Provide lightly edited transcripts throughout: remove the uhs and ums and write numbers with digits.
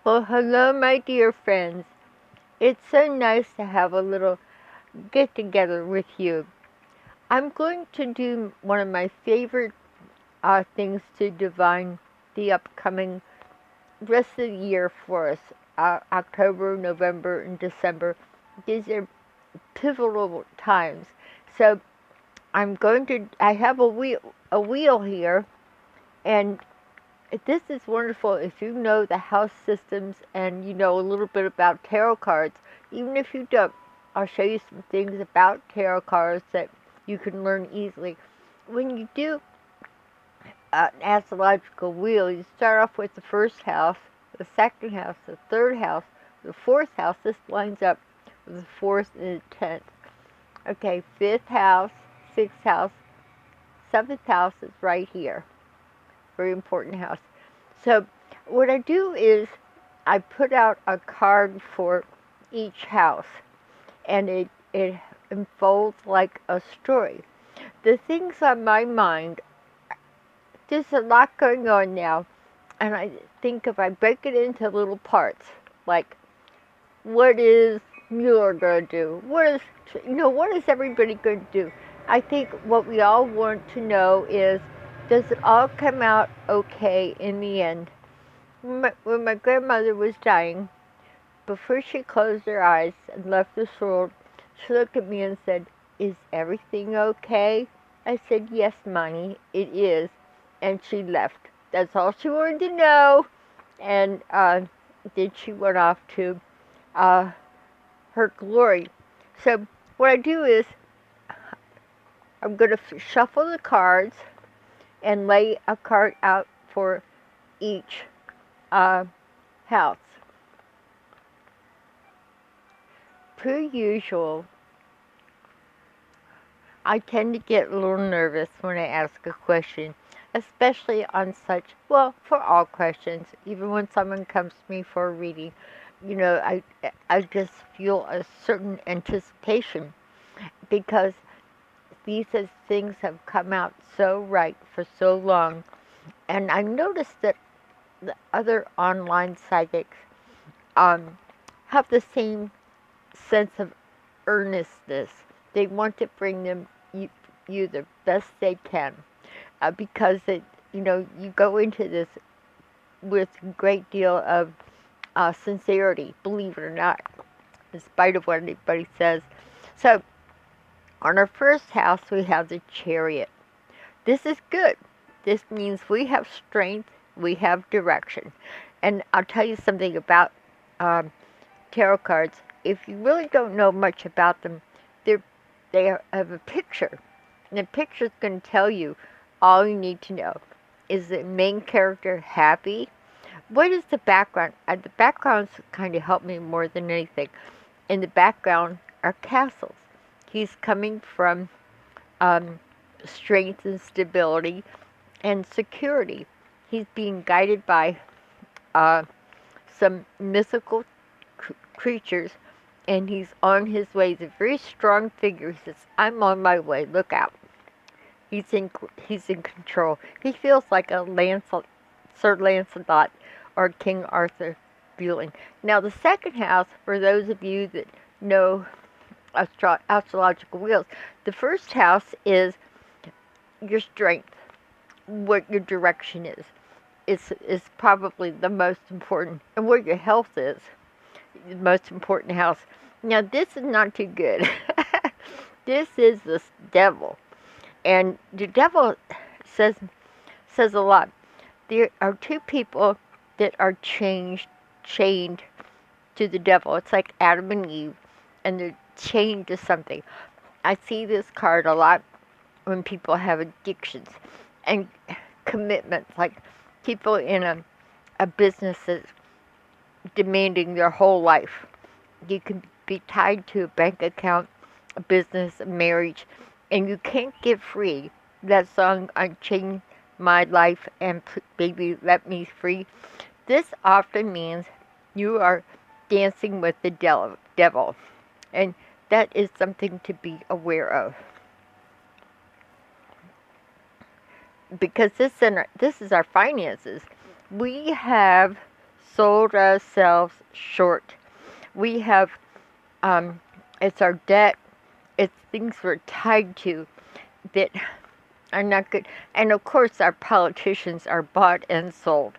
Well, hello, my dear friends. It's so nice to have a little get together with you. I'm going to do one of my favorite things to divine the upcoming rest of the year for us. October, November, and December. These are pivotal times. So I have a wheel here, and this is wonderful if you know the house systems and you know a little bit about tarot cards. Even if you don't, I'll show you some things about tarot cards that you can learn easily. When you do an astrological wheel, you start off with the first house, the second house, the third house, the fourth house. This lines up with the fourth and the 10th. Okay, fifth house, sixth house, seventh house is right here. Very important house. So what I do is I put out a card for each house, and it unfolds like a story. The things on my mind, there's a lot going on now, and I think if I break it into little parts, like what is Mueller going to do? What is everybody going to do? I think what we all want to know is, does it all come out okay in the end? When my grandmother was dying, before she closed her eyes and left this world, she looked at me and said, "Is everything okay?" I said, "Yes, Money, it is." And she left. That's all she wanted to know. And then she went off to her glory. So what I do is I'm going to shuffle the cards and lay a card out for each house. Per usual, I tend to get a little nervous when I ask a question, especially on for all questions, even when someone comes to me for a reading. I just feel a certain anticipation because these things have come out so right for so long. And I noticed that the other online psychics have the same sense of earnestness. They want to bring you the best they can because you go into this with a great deal of sincerity, believe it or not, in spite of what anybody says. So, on our first house, we have the Chariot. This is good. This means we have strength, we have direction. And I'll tell you something about tarot cards. If you really don't know much about them, they have a picture. And the picture is going to tell you all you need to know. Is the main character happy? What is the background? The backgrounds kind of help me more than anything. In the background are castles. He's coming from strength and stability and security. He's being guided by some mythical creatures, and he's on his way. He's a very strong figure. He says, "I'm on my way. Look out." He's in control. He feels like a Sir Lancelot or King Arthur feeling. Now, the second house, for those of you that know astrological wheels, the first house is your strength, what your direction is probably the most important, and where your health is the most important house. Now, this is not too good. This is the devil, and the devil says a lot. There are two people that are chained to the devil. It's like Adam and Eve, and they're chained to something. I see this card a lot when people have addictions and commitments, like people in a business that's demanding their whole life. You can be tied to a bank account, a business, a marriage, and you can't get free. That song, "Unchain My Life and Baby Let Me Free," this often means you are dancing with the devil, and that is something to be aware of. Because this is our finances. We have sold ourselves short. We have, it's our debt, it's things we're tied to that are not good. And of course, our politicians are bought and sold.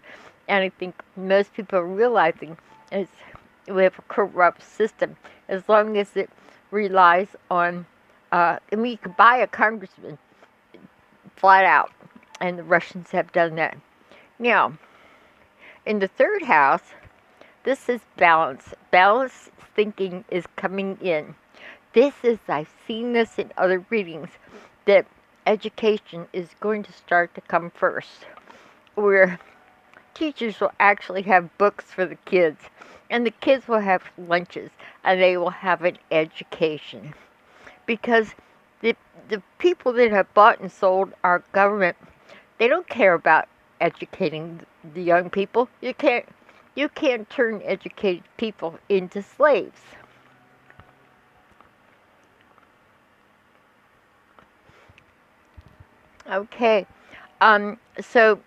And I think most people are realizing is we have a corrupt system. As long as it relies on, I mean, you could buy a congressman flat out, and the Russians have done that. Now, in the third house, this is balance. Balanced thinking is coming in. This is, I've seen this in other readings, that education is going to start to come first, where teachers will actually have books for the kids, and the kids will have lunches, and they will have an education. Because the people that have bought and sold our government, they don't care about educating the young people. You can't turn educated people into slaves. Okay, so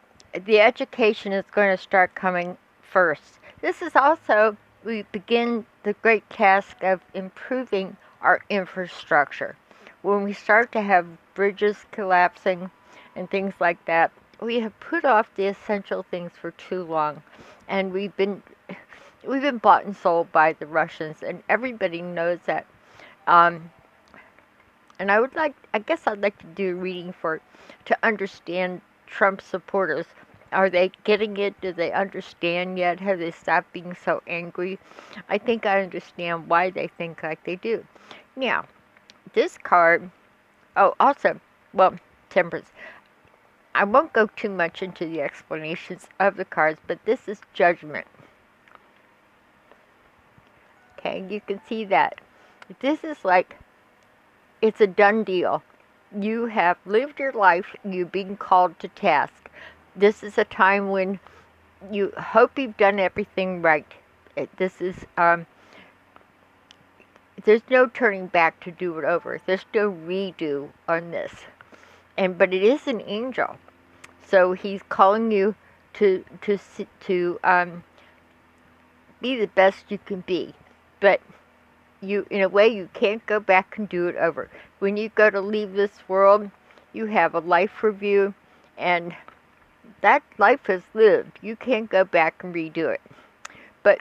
the education is going to start coming first. This is also, we begin the great task of improving our infrastructure. When we start to have bridges collapsing and things like that, we have put off the essential things for too long, and we've been bought and sold by the Russians, and everybody knows that. And I guess I'd like to do a reading to understand Trump supporters. Are they getting it? Do they understand yet? Have they stopped being so angry? I think I understand why they think like they do. Now, this card, also, well, temperance. I won't go too much into the explanations of the cards, but this is judgment. Okay, you can see that. This is like, it's a done deal. You have lived your life, you're being called to task. This is a time when you hope you've done everything right. This is, there's no turning back to do it over. There's no redo on this. But it is an angel. So he's calling you to be the best you can be. But in a way, you can't go back and do it over. When you go to leave this world, you have a life review, and that life is lived. You can't go back and redo it. But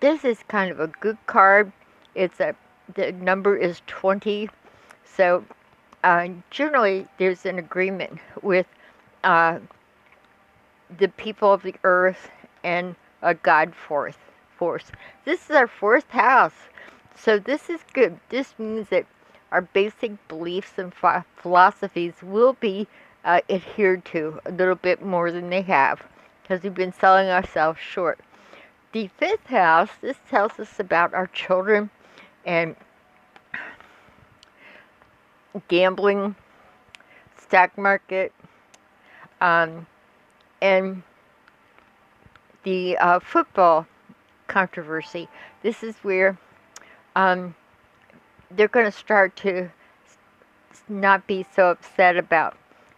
this is kind of a good card. The number is 20. So generally, there's an agreement with the people of the earth and a God force. This is our fourth house. So this is good. This means that our basic beliefs and philosophies will be adhered to a little bit more than they have, because we've been selling ourselves short. The fifth house, this tells us about our children and gambling, stock market, and the football controversy. This is where they're going to start to not be so upset about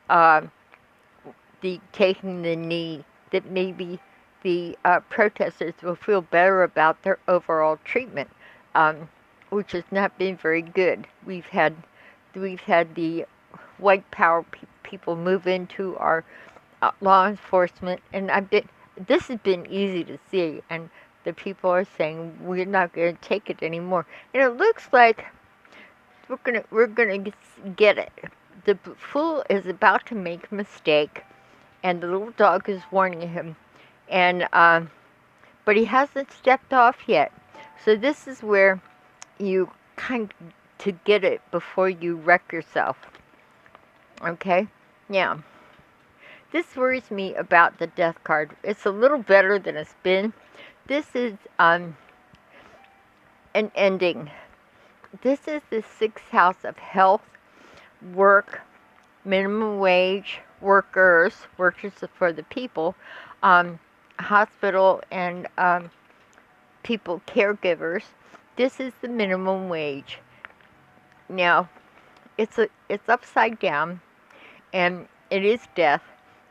the taking the knee, that maybe the protesters will feel better about their overall treatment, which has not been very good. We've had the white power people move into our law enforcement, and this has been easy to see, and the people are saying we're not going to take it anymore. And it looks like we're gonna get it. The fool is about to make a mistake, and the little dog is warning him, and but he hasn't stepped off yet. So this is where you kind of to get it before you wreck yourself. Okay, now this worries me about the death card. It's a little better than it's been. This is an ending. This is the sixth house of health, work, minimum wage, workers for the people, hospital and people, caregivers. This is the minimum wage. Now, it's upside down, and it is death.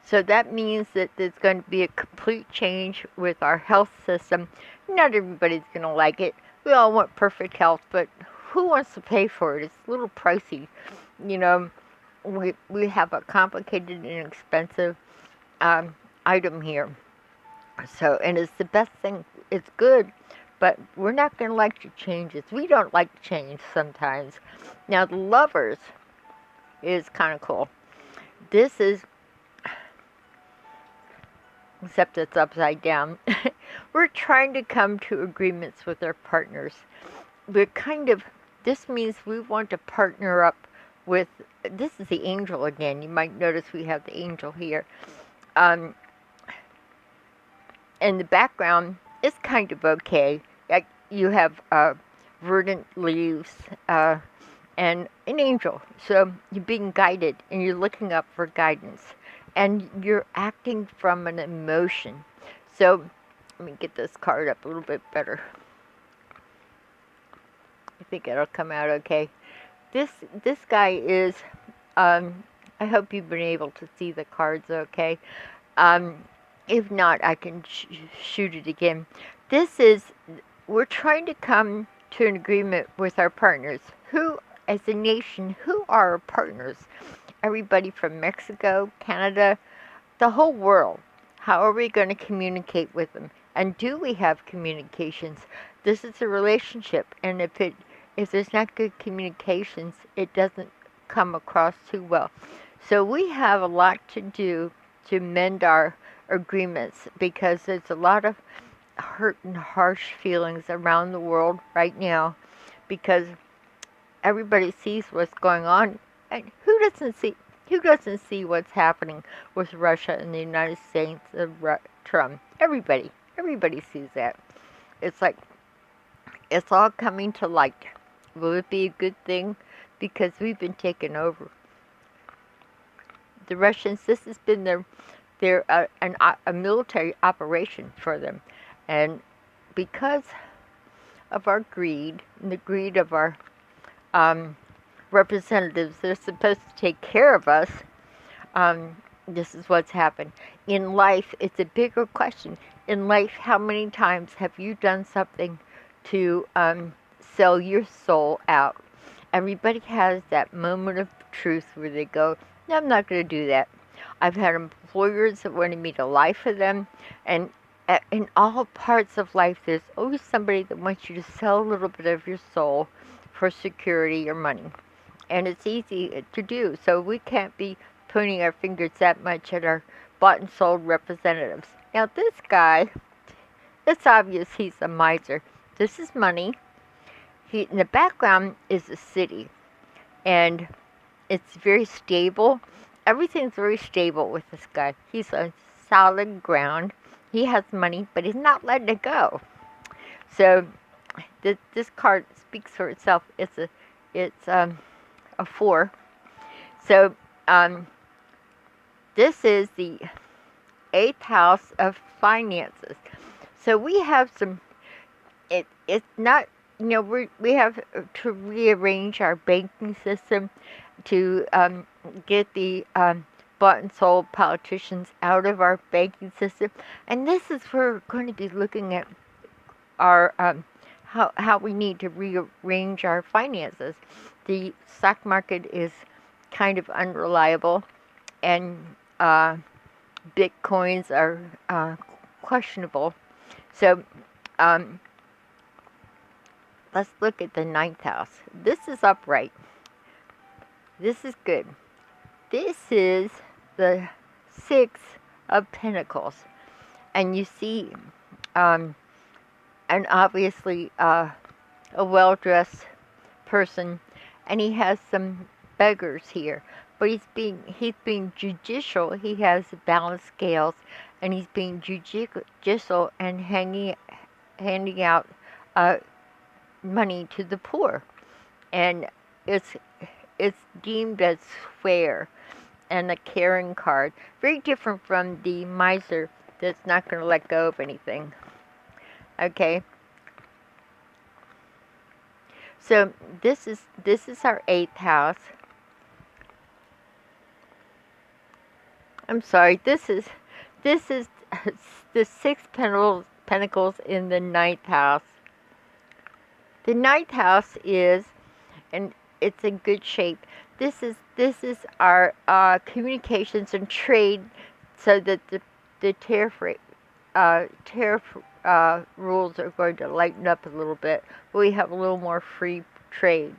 So that means that there's going to be a complete change with our health system. Not everybody's going to like it. We all want perfect health, but who wants to pay for it? It's a little pricey. You know, we have a complicated and expensive item here. So, and it's the best thing. It's good, but we're not going to like to changes. We don't like change sometimes. Now, the lovers is kind of cool. This is, except it's upside down. We're trying to come to agreements with our partners. This means we want to partner up with, this is the angel again. You might notice we have the angel here. In the background, it's kind of okay. Like you have verdant leaves and an angel. So you're being guided and you're looking up for guidance. And you're acting from an emotion. So let me get this card up a little bit better. I think it'll come out okay. This guy is, I hope you've been able to see the cards okay. If not, I can shoot it again. We're trying to come to an agreement with our partners. Who, as a nation, who are our partners? Everybody from Mexico, Canada, the whole world. How are we going to communicate with them? And do we have communications? This is a relationship, and if there's not good communications, it doesn't come across too well. So we have a lot to do to mend our agreements, because there's a lot of hurt and harsh feelings around the world right now, because everybody sees what's going on, and who doesn't see what's happening with Russia and the United States of Trump? Everybody sees that. It's like it's all coming to light. Will it be a good thing? Because we've been taken over. The Russians, this has been a military operation for them. And because of our greed, and the greed of our representatives, they're supposed to take care of us, this is what's happened. In life, it's a bigger question. In life, how many times have you done something to sell your soul out? Everybody has that moment of truth where they go, no, I'm not going to do that. I've had employers that wanted me to lie for them, and in all parts of life, there's always somebody that wants you to sell a little bit of your soul for security or money. And it's easy to do, so we can't be pointing our fingers that much at our bought and sold representatives. Now this guy, it's obvious he's a miser. This is money. In the background is a city, and it's very stable. Everything's very stable with this guy. He's on solid ground. He has money, but he's not letting it go. So this card speaks for itself. It's a 4. So this is the 8th house of finances. So we have some. It's not. We have to rearrange our banking system to get the bought and sold politicians out of our banking system. And this is where we're going to be looking at our how we need to rearrange our finances. The stock market is kind of unreliable, and bitcoins are questionable. So let's look at the 9th house. This is upright. This is good. This is the 6 of Pentacles. And you see, and obviously a well-dressed person, and he has some beggars here. But he's being judicial. He has balanced scales, and he's being judicial and handing out money to the poor, and it's deemed as fair and a caring card. Very different from the miser that's not going to let go of anything. Okay. So this is our 8th house. I'm sorry. This is the six pentacles in the ninth house. The ninth house is, and it's in good shape. This is our communications and trade, so that the tariff rules are going to lighten up a little bit. We have a little more free trade.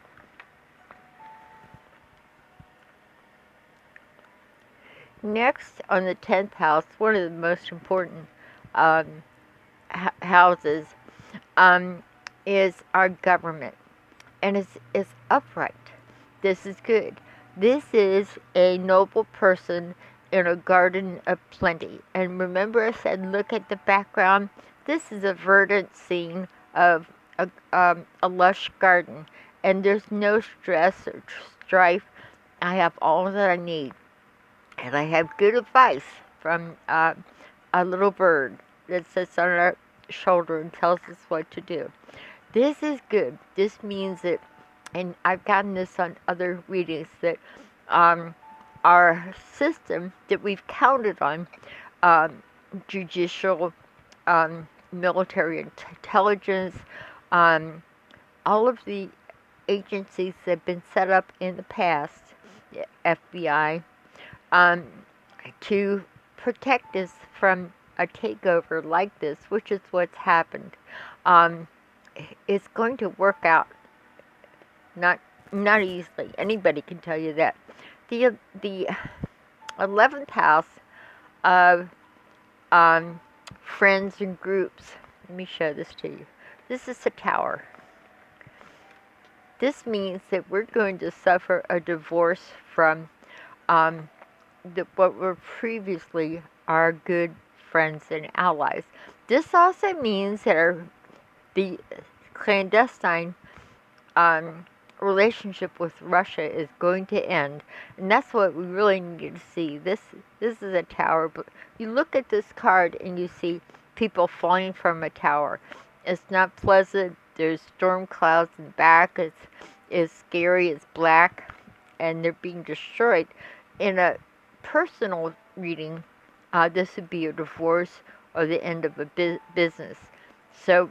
Next, on the 10th house, one of the most important um, houses, um, is our government, and it's upright. This is good. This is a noble person in a garden of plenty. And remember, I said, look at the background. This is a verdant scene of a lush garden, and there's no stress or strife. I have all that I need, and I have good advice from a little bird that sits on our shoulder and tells us what to do. This is good. This means that, and I've gotten this on other readings, that our system that we've counted on, um, judicial, military intelligence, um, all of the agencies that have been set up in the past, FBI, um, to protect us from a takeover like this, which is what's happened, um, is going to work out. Not not easily. Anybody can tell you that. The 11th house of um, friends and groups. Let me show this to you. This is the Tower. This means that we're going to suffer a divorce from um, what were previously our good friends and allies. This also means that the clandestine um, relationship with Russia is going to end, and that's what we really need to see. This is a tower, but you look at this card and you see people falling from a tower. It's not pleasant. There's storm clouds in the back. It's scary. It's black, and they're being destroyed. In a personal reading, this would be a divorce or the end of a business. So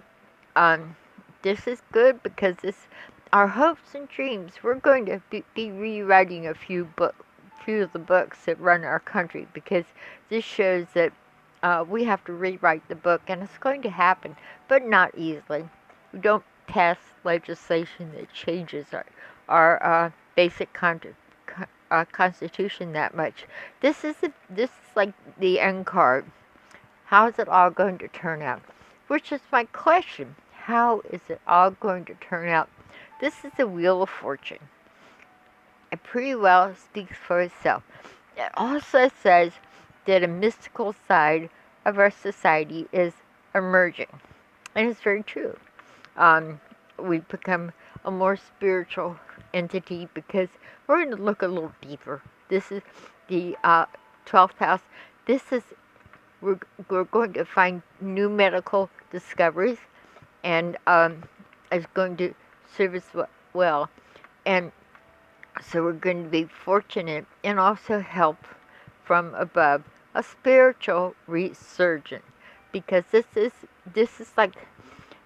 this is good because our hopes and dreams. We're going to be rewriting a few of the books that run our country, because this shows that we have to rewrite the book, and it's going to happen, but not easily. We don't pass legislation that changes our basic constitution that much. This is like the end card. How is it all going to turn out? Which is my question. How is it all going to turn out? This is the Wheel of Fortune. It pretty well speaks for itself. It also says that a mystical side of our society is emerging. And it's very true. We've become a more spiritual entity because we're going to look a little deeper. This is the 12th house. We're going to find new medical discoveries, and it's going to serve us well. And so we're going to be fortunate and also help from above, a spiritual resurgence, because this is like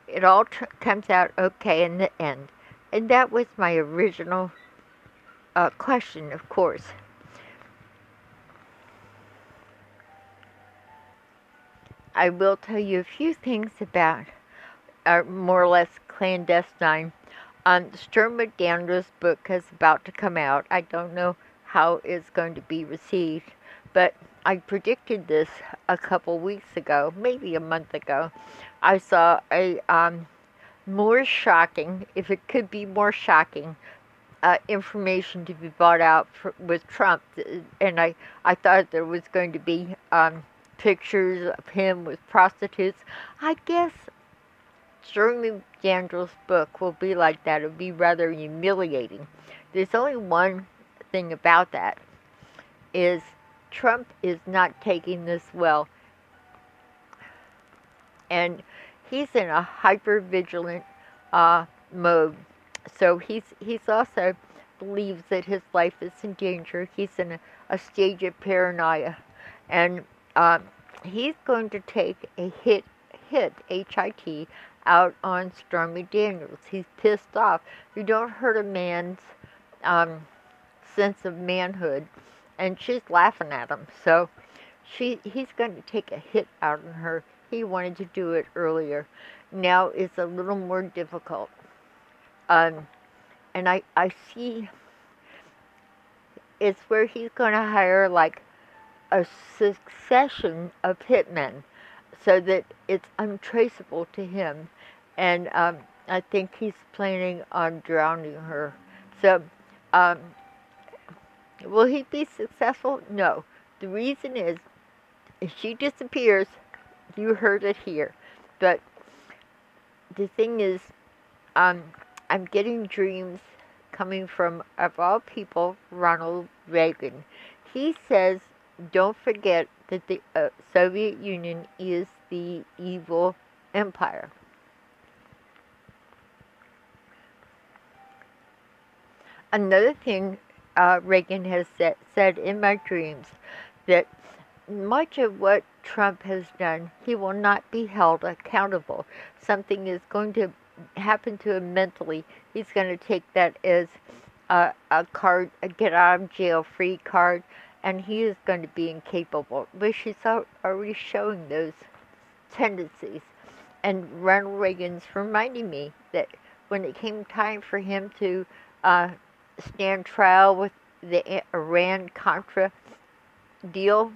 it all comes out okay in the end. And that was my original question, of course. I will tell you a few things about our more or less clandestine. Sturm Daniel's book is about to come out. I don't know how it's going to be received, but I predicted this a couple weeks ago, maybe a month ago. I saw a more shocking, if it could be more shocking, information to be bought out with Trump, and I thought there was going to be pictures of him with prostitutes. I guess Stormy Daniels' book will be like that. It'll be rather humiliating. There's only one thing about that, is Trump is not taking this well, and he's in a hyper-vigilant mode. So he's also believes that his life is in danger. He's in a stage of paranoia. and uh, he's going to take a hit HIT out on Stormy Daniels. He's pissed off. You don't hurt a man's um, sense of manhood, and she's laughing at him. So he's going to take a hit out on her. He wanted to do it earlier. Now it's a little more difficult. Um, and I see it's where he's going to hire like a succession of hitmen so that it's untraceable to him. And I think he's planning on drowning her. So, um, will he be successful? No. The reason is, if she disappears, you heard it here. But the thing is, um, I'm getting dreams coming from, of all people, Ronald Reagan. He says, don't forget that the Soviet Union is the evil empire. Another thing Reagan has said in my dreams, that much of what Trump has done, he will not be held accountable. Something is going to happen to him mentally. He's going to take that as a card, a get out of jail free card, and he is going to be incapable. But she's already showing those tendencies. And Ronald Reagan's reminding me that when it came time for him to stand trial with the Iran-Contra deal,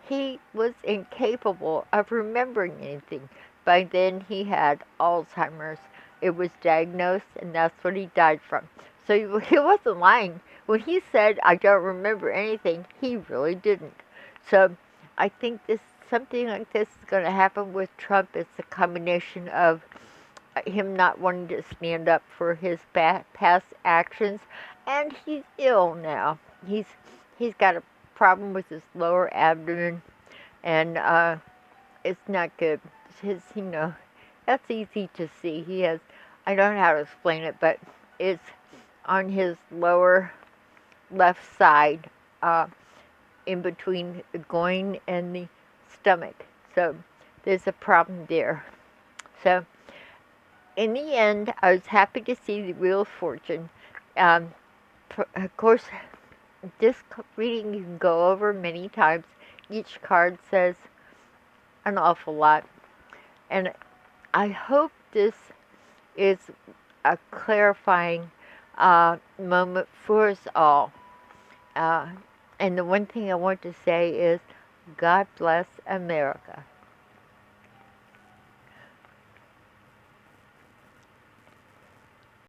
he was incapable of remembering anything. By then, he had Alzheimer's. It was diagnosed, and that's what he died from. So he wasn't lying. When he said, I don't remember anything, he really didn't. So I think something like this is going to happen with Trump. It's a combination of him not wanting to stand up for his past actions, and he's ill now. He's got a problem with his lower abdomen, and it's not good. That's easy to see. I don't know how to explain it, but it's on his lower left side, in between the groin and the stomach. So there's a problem there. So in the end, I was happy to see the Wheel of Fortune. Of course, this reading you can go over many times. Each card says an awful lot. And I hope this is a clarifying moment for us all. And the one thing I want to say is, God bless America.